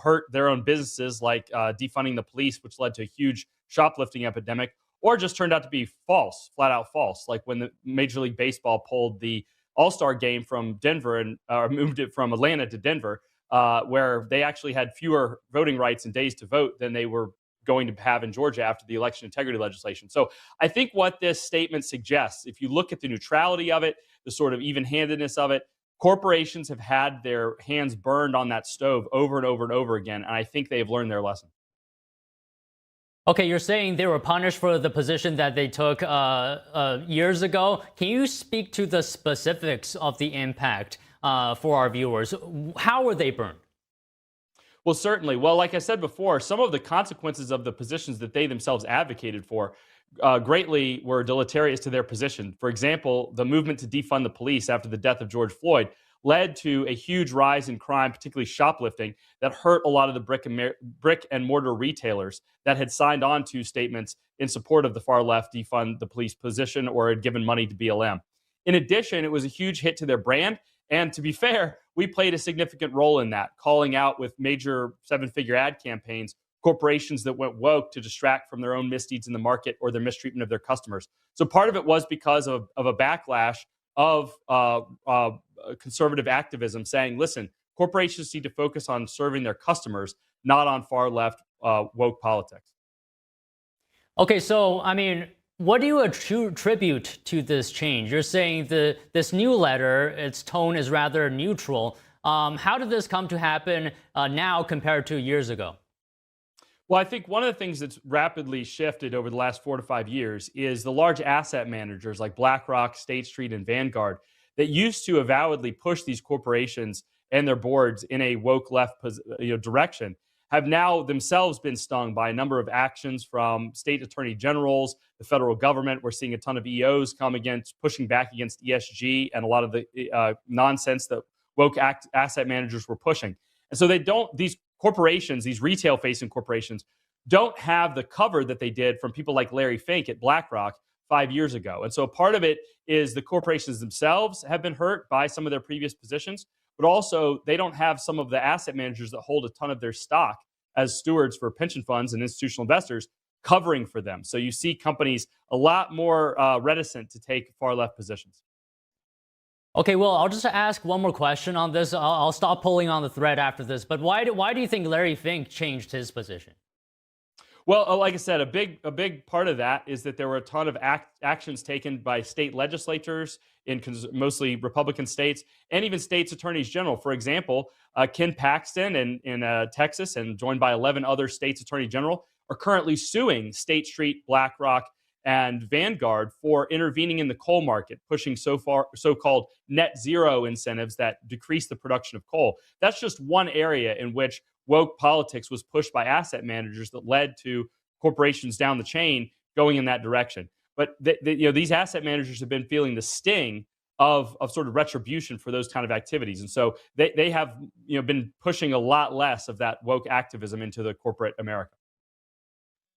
Speaker 16: hurt their own businesses, like defunding the police, which led to a huge shoplifting epidemic, or just turned out to be false, flat out false, like when the Major League Baseball pulled the All-Star game from Denver and moved it from Atlanta to Denver, where they actually had fewer voting rights and days to vote than they were going to have in Georgia after the election integrity legislation. So I think what this statement suggests, if you look at the neutrality of it, the sort of even-handedness of it, corporations have had their hands burned on that stove over and over and over again, and I think they've learned their lesson.
Speaker 2: Okay, you're saying they were punished for the position that they took years ago. Can you speak to the specifics of the impact for our viewers? How were they burned?
Speaker 16: Well, certainly. Well, like I said before, some of the consequences of the positions that they themselves advocated for greatly were deleterious to their position. For example, the movement to defund the police after the death of George Floyd led to a huge rise in crime, particularly shoplifting, that hurt a lot of the brick and mortar retailers that had signed on to statements in support of the far left defund the police position or had given money to BLM. In addition, it was a huge hit to their brand. And to be fair, we played a significant role in that, calling out with major seven-figure ad campaigns corporations that went woke to distract from their own misdeeds in the market or their mistreatment of their customers. So part of it was because of a backlash of conservative activism saying, listen, corporations need to focus on serving their customers, not on far-left woke politics.
Speaker 2: Okay, so, what do you attribute to this change? You're saying this new letter, its tone is rather neutral. How did this come to happen now compared to years ago?
Speaker 16: Well, I think one of the things that's rapidly shifted over the last 4 to 5 years is the large asset managers like BlackRock, State Street, and Vanguard that used to avowedly push these corporations and their boards in a woke left direction have now themselves been stung by a number of actions from state attorney generals, the federal government. We're seeing a ton of EOs come against, pushing back against ESG and a lot of the nonsense that woke asset managers were pushing. And so these corporations, these retail-facing corporations, don't have the cover that they did from people like Larry Fink at BlackRock 5 years ago. And so part of it is the corporations themselves have been hurt by some of their previous positions, but also they don't have some of the asset managers that hold a ton of their stock as stewards for pension funds and institutional investors covering for them. So you see companies a lot more reticent to take far-left positions.
Speaker 2: Okay, well, I'll just ask one more question on this. I'll stop pulling on the thread after this. But why do you think Larry Fink changed his position?
Speaker 16: Well, like I said, a big part of that is that there were a ton of actions taken by state legislatures in mostly Republican states and even states attorneys general. For example, Ken Paxton in Texas and joined by 11 other states attorney general are currently suing State Street, BlackRock, and Vanguard for intervening in the coal market, pushing so-called net zero incentives that decrease the production of coal. That's just one area in which woke politics was pushed by asset managers that led to corporations down the chain going in that direction. But these asset managers have been feeling the sting of sort of retribution for those kind of activities. And so they have been pushing a lot less of that woke activism into the corporate America.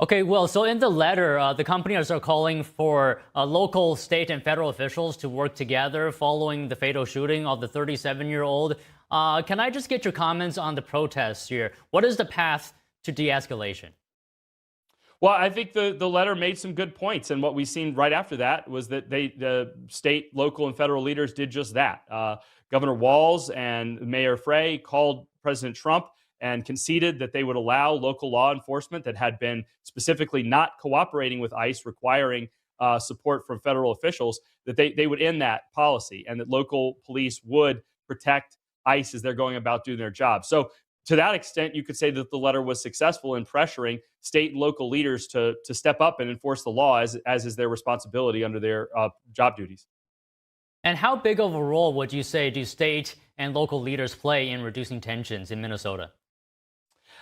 Speaker 2: Okay, well, so in the letter, the companies are calling for local, state, and federal officials to work together following the fatal shooting of the 37-year-old. Can I just get your comments on the protests here? What is the path to de-escalation?
Speaker 16: Well, I think the letter made some good points, and what we've seen right after that was that the state, local, and federal leaders did just that. Governor Walz and Mayor Frey called President Trump and conceded that they would allow local law enforcement that had been specifically not cooperating with ICE, requiring support from federal officials, that they would end that policy and that local police would protect ICE as they're going about doing their job. So to that extent, you could say that the letter was successful in pressuring state and local leaders to step up and enforce the law as is their responsibility under their job duties.
Speaker 2: And how big of a role would you say do state and local leaders play in reducing tensions in Minnesota?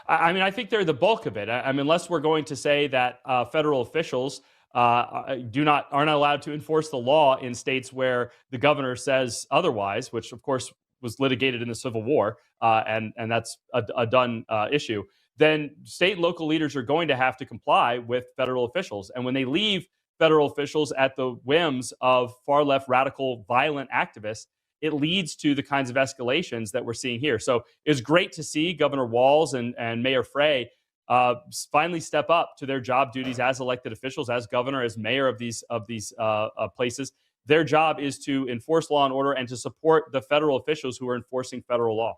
Speaker 16: I mean, I think they're the bulk of it. I mean, unless we're going to say that federal officials aren't allowed to enforce the law in states where the governor says otherwise, which of course was litigated in the Civil War, and that's a done issue, then state and local leaders are going to have to comply with federal officials. And when they leave federal officials at the whims of far-left radical violent activists, it leads to the kinds of escalations that we're seeing here. So it's great to see Governor Walz and Mayor Frey finally step up to their job duties as elected officials, as governor, as mayor of these places. Their job is to enforce law and order and to support the federal officials who are enforcing federal law.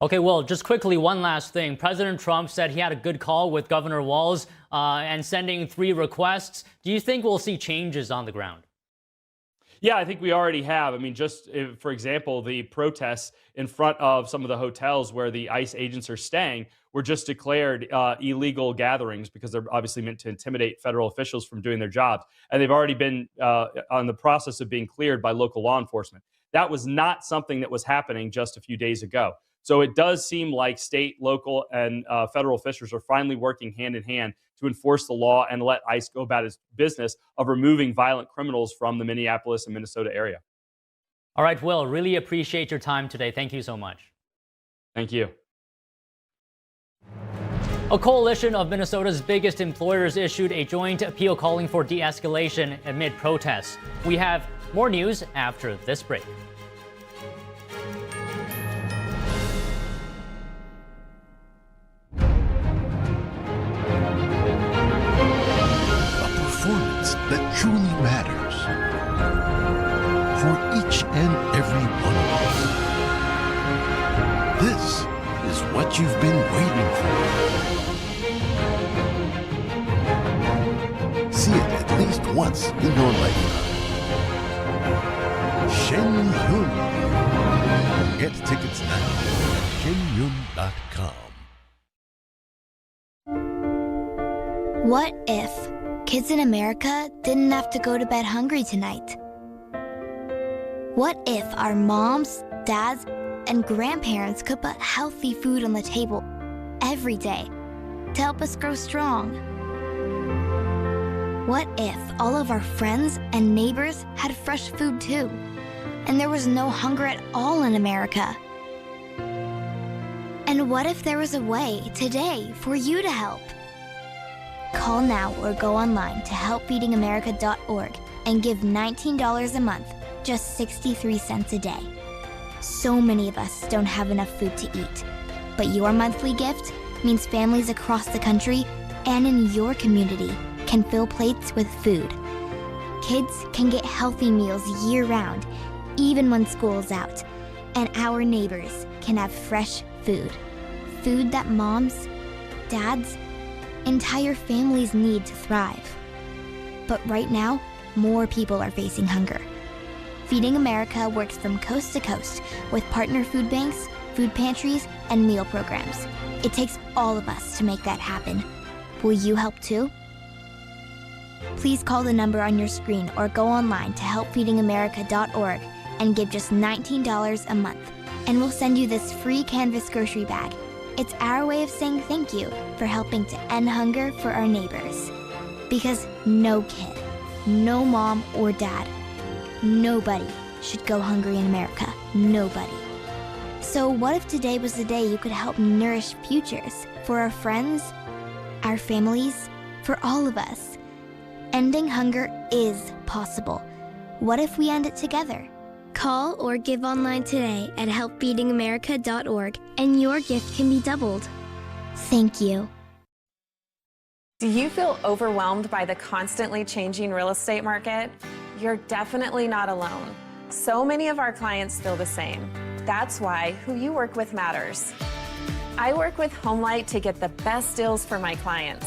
Speaker 2: Okay, well, just quickly, one last thing. President Trump said he had a good call with Governor Walz and sending 3 requests. Do you think we'll see changes on the ground?
Speaker 16: Yeah, I think we already have. I mean, for example, the protests in front of some of the hotels where the ICE agents are staying were just declared illegal gatherings because they're obviously meant to intimidate federal officials from doing their jobs. And they've already been on the process of being cleared by local law enforcement. That was not something that was happening just a few days ago. So it does seem like state, local, and federal officials are finally working hand in hand to enforce the law and let ICE go about its business of removing violent criminals from the Minneapolis and Minnesota area.
Speaker 2: All right, Will, really appreciate your time today. Thank you so much.
Speaker 16: Thank you.
Speaker 2: A coalition of Minnesota's biggest employers issued a joint appeal calling for de-escalation amid protests. We have more news after this break.
Speaker 1: That truly matters for each and every one of us. This is what you've been waiting for. See it at least once in your lifetime. Shen Yun. Get tickets now at shenyun.com.
Speaker 17: What if kids in America didn't have to go to bed hungry tonight? What if our moms, dads, and grandparents could put healthy food on the table every day to help us grow strong? What if all of our friends and neighbors had fresh food too, and there was no hunger at all in America? And what if there was a way today for you to help? Call now or go online to helpfeedingamerica.org and give $19 a month, just 63 cents a day. So many of us don't have enough food to eat, but your monthly gift means families across the country and in your community can fill plates with food. Kids can get healthy meals year-round, even when school's out, and our neighbors can have fresh food. Food that moms, dads, entire families need to thrive. But right now, more people are facing hunger. Feeding America works from coast to coast with partner food banks, food pantries, and meal programs. It takes all of us to make that happen. Will you help too? Please call the number on your screen or go online to helpfeedingamerica.org and give just $19 a month, and we'll send you this free canvas grocery bag. It's our way of saying thank you for helping to end hunger for our neighbors. Because no kid, no mom or dad, nobody should go hungry in America. Nobody. So what if today was the day you could help nourish futures for our friends, our families, for all of us? Ending hunger is possible. What if we end it together? Call or give online today at helpfeedingamerica.org and your gift can be doubled. Thank you.
Speaker 3: Do you feel overwhelmed by the constantly changing real estate market? You're definitely not alone. So many of our clients feel the same. That's why who you work with matters. I work with HomeLight to get the best deals for my clients.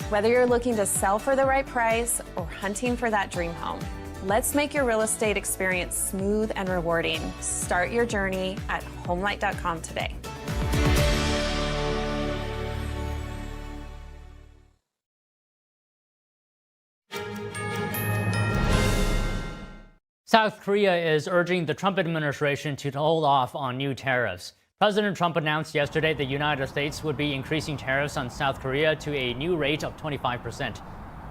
Speaker 3: Whether you're looking to sell for the right price or hunting for that dream home, let's make your real estate experience smooth and rewarding. Start your journey at homelight.com today.
Speaker 2: South Korea is urging the Trump administration to hold off on new tariffs. President Trump announced yesterday the United States would be increasing tariffs on South Korea to a new rate of 25%.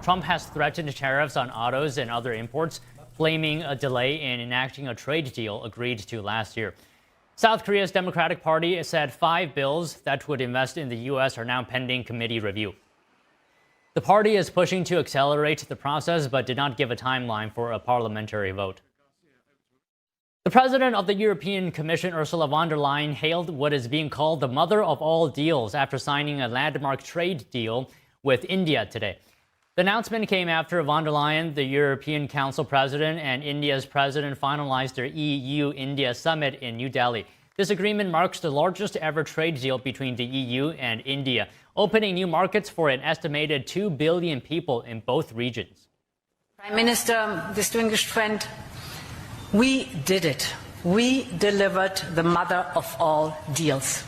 Speaker 2: Trump has threatened tariffs on autos and other imports, blaming a delay in enacting a trade deal agreed to last year. South Korea's Democratic Party said 5 bills that would invest in the U.S. are now pending committee review. The party is pushing to accelerate the process but did not give a timeline for a parliamentary vote. The president of the European Commission, Ursula von der Leyen, hailed what is being called the mother of all deals after signing a landmark trade deal with India today. The announcement came after von der Leyen, the European Council president, and India's president finalized their EU-India summit in New Delhi. This agreement marks the largest ever trade deal between the EU and India, opening new markets for an estimated 2 billion people in both regions.
Speaker 22: Prime Minister, distinguished friend, we did it. We delivered the mother of all deals.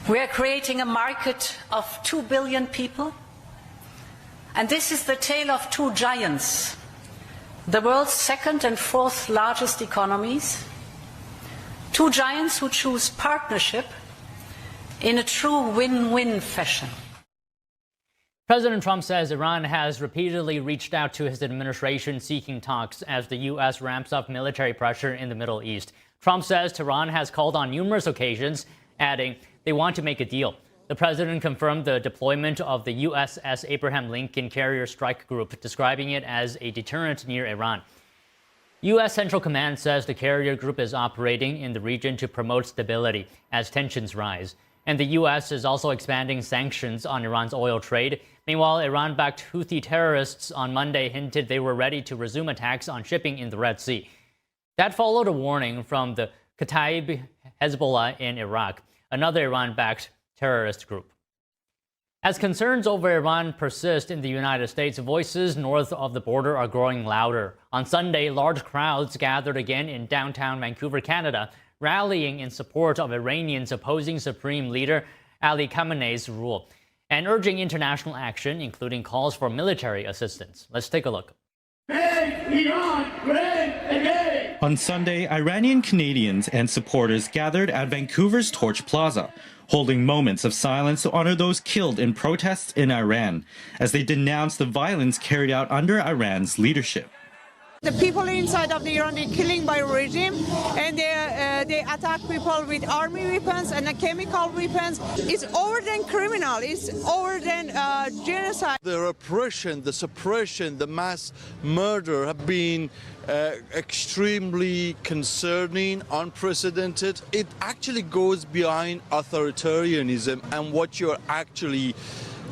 Speaker 22: We are creating a market of 2 billion people. And this is the tale of two giants, the world's second and fourth largest economies, two giants who choose partnership in a true win-win fashion.
Speaker 2: President Trump says Iran has repeatedly reached out to his administration seeking talks as the U.S. ramps up military pressure in the Middle East. Trump says Tehran has called on numerous occasions, adding they want to make a deal. The president confirmed the deployment of the USS Abraham Lincoln Carrier Strike Group, describing it as a deterrent near Iran. U.S. Central Command says the carrier group is operating in the region to promote stability as tensions rise. And the U.S. is also expanding sanctions on Iran's oil trade. Meanwhile, Iran-backed Houthi terrorists on Monday hinted they were ready to resume attacks on shipping in the Red Sea. That followed a warning from the Kataib Hezbollah in Iraq, another Iran-backed terrorist group. As concerns over Iran persist in the United States, voices north of the border are growing louder. On Sunday, large crowds gathered again in downtown Vancouver, Canada, rallying in support of Iranians opposing Supreme Leader Ali Khamenei's rule. and urging international action, including calls for military assistance. Let's take a look.
Speaker 4: On Sunday, Iranian Canadians and supporters gathered at Vancouver's Torch Plaza, holding moments of silence to honor those killed in protests in Iran, as they denounced the violence carried out under Iran's leadership.
Speaker 5: The people inside of Iran are killing by regime, and they attack people with army weapons and chemical weapons. It's over than criminal. It's over than genocide.
Speaker 23: The repression, the suppression, the mass murder have been extremely concerning, unprecedented. It actually goes behind authoritarianism, and what you're actually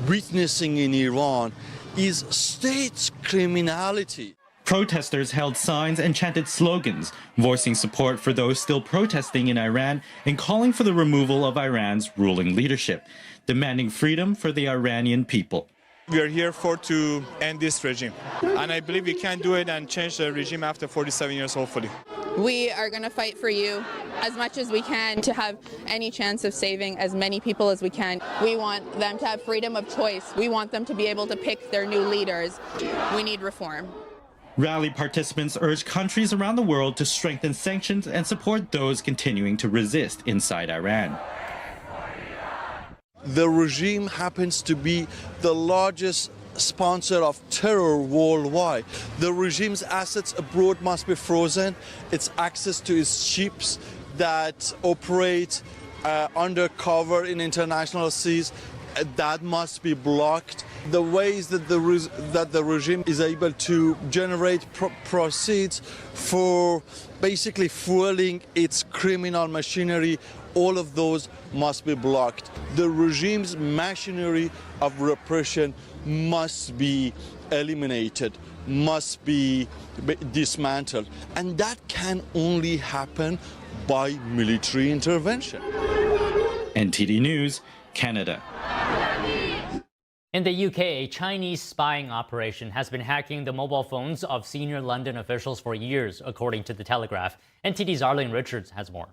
Speaker 23: witnessing in Iran is state criminality.
Speaker 4: Protesters held signs and chanted slogans, voicing support for those still protesting in Iran and calling for the removal of Iran's ruling leadership, demanding freedom for the Iranian people.
Speaker 24: We are here to end this regime, and I believe we can do it and change the regime after 47 years, hopefully.
Speaker 25: We are going to fight for you as much as we can to have any chance of saving as many people as we can. We want them to have freedom of choice. We want them to be able to pick their new leaders. We need reform.
Speaker 4: Rally participants urged countries around the world to strengthen sanctions and support those continuing to resist inside Iran.
Speaker 23: The regime happens to be the largest sponsor of terror worldwide. The regime's assets abroad must be frozen. Its access to its ships that operate undercover in international seas, that must be blocked. The ways that the regime is able to generate proceeds for basically fueling its criminal machinery, all of those must be blocked. The regime's machinery of repression must be eliminated, must be dismantled, and that can only happen by military intervention.
Speaker 4: NTD News, Canada.
Speaker 2: In the UK, a Chinese spying operation has been hacking the mobile phones of senior London officials for years, according to The Telegraph. NTD's Arlene Richards has more.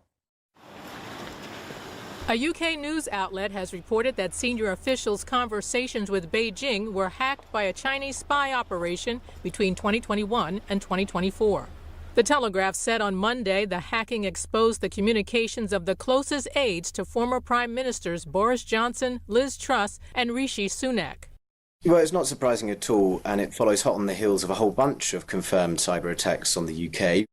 Speaker 26: A UK news outlet has reported that senior officials' conversations with Beijing were hacked by a Chinese spy operation between 2021 and 2024. The Telegraph said on Monday the hacking exposed the communications of the closest aides to former Prime Ministers Boris Johnson, Liz Truss, and Rishi Sunak.
Speaker 27: Well, it's not surprising at all, and it follows hot on the heels of a whole bunch of confirmed cyber attacks on the UK.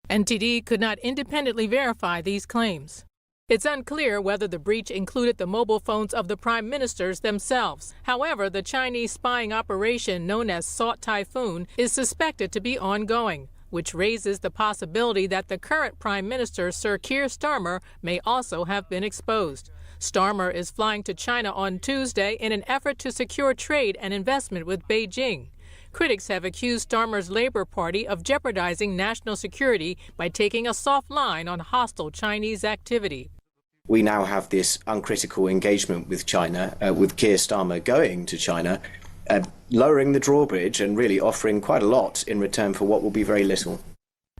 Speaker 26: NTD could not independently verify these claims. It's unclear whether the breach included the mobile phones of the prime ministers themselves. However, the Chinese spying operation known as Salt Typhoon is suspected to be ongoing, which raises the possibility that the current Prime Minister, Sir Keir Starmer, may also have been exposed. Starmer is flying to China on Tuesday in an effort to secure trade and investment with Beijing. Critics have accused Starmer's Labour Party of jeopardizing national security by taking a soft line on hostile Chinese activity.
Speaker 27: We now have this uncritical engagement with China, with Keir Starmer going to China, lowering the drawbridge and really offering quite a lot in return for what will be very little.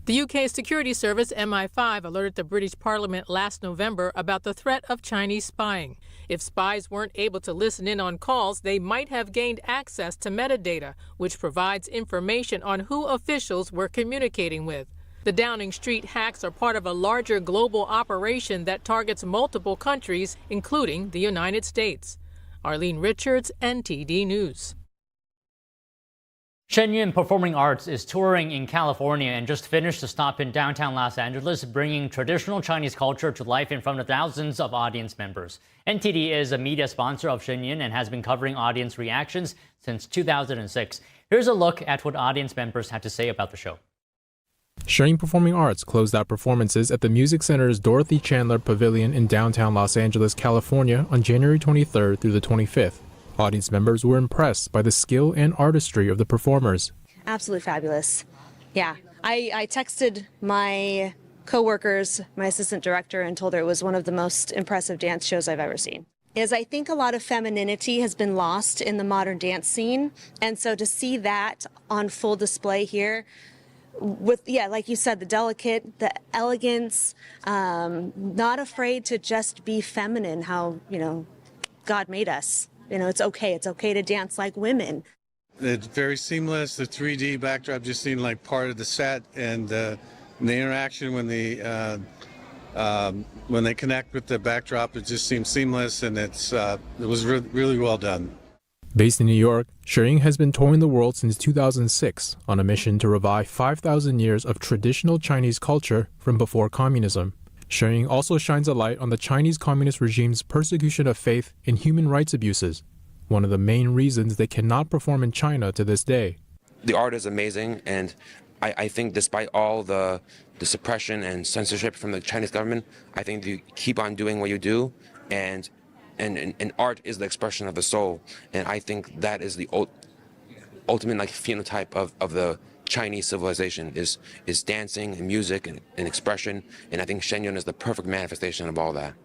Speaker 26: The UK security service MI5 alerted the British Parliament last November about the threat of Chinese spying. If spies weren't able to listen in on calls, they might have gained access to metadata, which provides information on who officials were communicating with. The Downing Street hacks are part of a larger global operation that targets multiple countries, including the United States. Arlene Richards, NTD News.
Speaker 2: Shen Yun Performing Arts is touring in California and just finished a stop in downtown Los Angeles, bringing traditional Chinese culture to life in front of thousands of audience members. NTD is a media sponsor of Shen Yun and has been covering audience reactions since 2006. Here's a look at what audience members had to say about the show.
Speaker 28: Shen Yun Performing Arts closed out performances at the Music Center's Dorothy Chandler Pavilion in downtown Los Angeles, California on January 23rd through the 25th. Audience members were impressed by the skill and artistry of the performers.
Speaker 29: Absolutely fabulous. Yeah, I texted my co-workers, my assistant director, and told her it was one of the most impressive dance shows I've ever seen. I think a lot of femininity has been lost in the modern dance scene, and so to see that on full display here, with, like you said, the delicate, the elegance, not afraid to just be feminine, how, God made us. it's okay. It's okay to dance like women.
Speaker 6: It's very seamless. The 3D backdrop just seemed like part of the set, and the interaction when they connect with the backdrop, it just seems seamless, and it was really well done.
Speaker 28: Based in New York, Shen Yun has been touring the world since 2006 on a mission to revive 5,000 years of traditional Chinese culture from before communism. Shen Yun also shines a light on the Chinese Communist regime's persecution of faith and human rights abuses, one of the main reasons they cannot perform in China to this day.
Speaker 7: The art is amazing, and I think despite all the suppression and censorship from the Chinese government, I think you keep on doing what you do, and art is the expression of the soul, and I think that is the ultimate phenotype of the Chinese civilization is dancing and music and expression, and I think Shen Yun is the perfect manifestation of all that.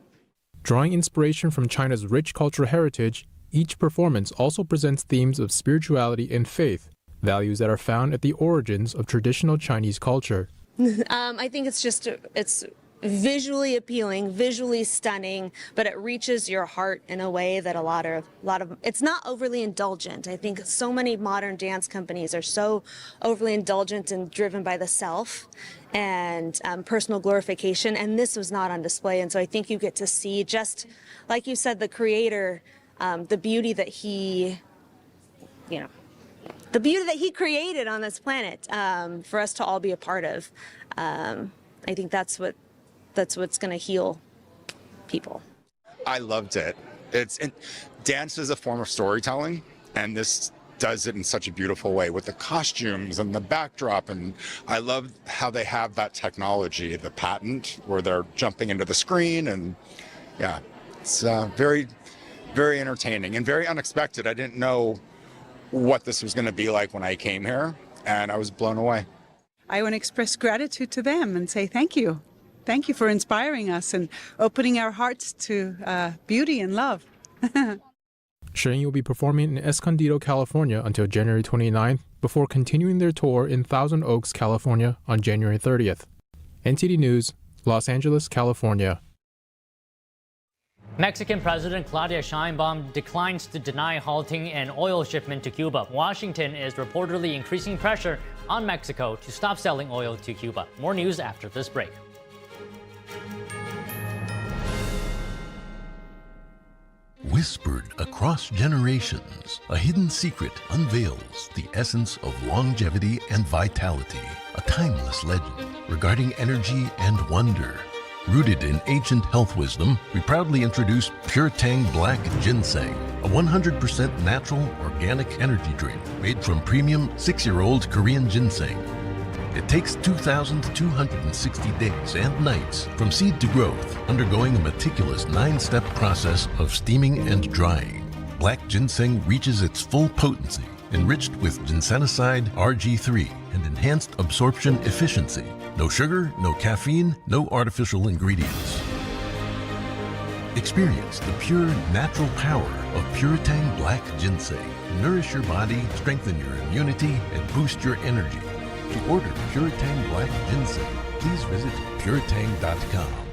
Speaker 28: Drawing inspiration from China's rich cultural heritage, each performance also presents themes of spirituality and faith, values that are found at the origins of traditional Chinese culture.
Speaker 29: I think it's visually appealing, visually stunning, but it reaches your heart in a way that a lot of it's not overly indulgent. I think so many modern dance companies are so overly indulgent and driven by the self and personal glorification, and this was not on display. And so I think you get to see, just like you said, the creator, the beauty that he created on this planet for us to all be a part of. I think that's what's going to heal people.
Speaker 8: I loved it. Dance is a form of storytelling, and this does it in such a beautiful way with the costumes and the backdrop. And I love how they have that technology, the patent, where they're jumping into the screen. And yeah, it's very, very entertaining and very unexpected. I didn't know what this was going to be like when I came here, and I was blown away.
Speaker 5: I want to express gratitude to them and say thank you. Thank you for inspiring us and opening our hearts to beauty and love.
Speaker 28: Shen Yun will be performing in Escondido, California until January 29th before continuing their tour in Thousand Oaks, California on January 30th. NTD News, Los Angeles, California.
Speaker 2: Mexican President Claudia Sheinbaum declines to deny halting an oil shipment to Cuba. Washington is reportedly increasing pressure on Mexico to stop selling oil to Cuba. More news after this break.
Speaker 1: Whispered across generations, a hidden secret unveils the essence of longevity and vitality, a timeless legend regarding energy and wonder. Rooted in ancient health wisdom, we proudly introduce Pure Tang Black Ginseng, a 100% natural organic energy drink made from premium 6-year-old Korean ginseng. It takes 2,260 days and nights from seed to growth, undergoing a meticulous 9-step process of steaming and drying. Black ginseng reaches its full potency, enriched with ginsenoside RG3 and enhanced absorption efficiency. No sugar, no caffeine, no artificial ingredients. Experience the pure natural power of Pure Tang Black Ginseng. Nourish your body, strengthen your immunity, and boost your energy. To order Pure Tang Black Ginseng, please visit puretang.com.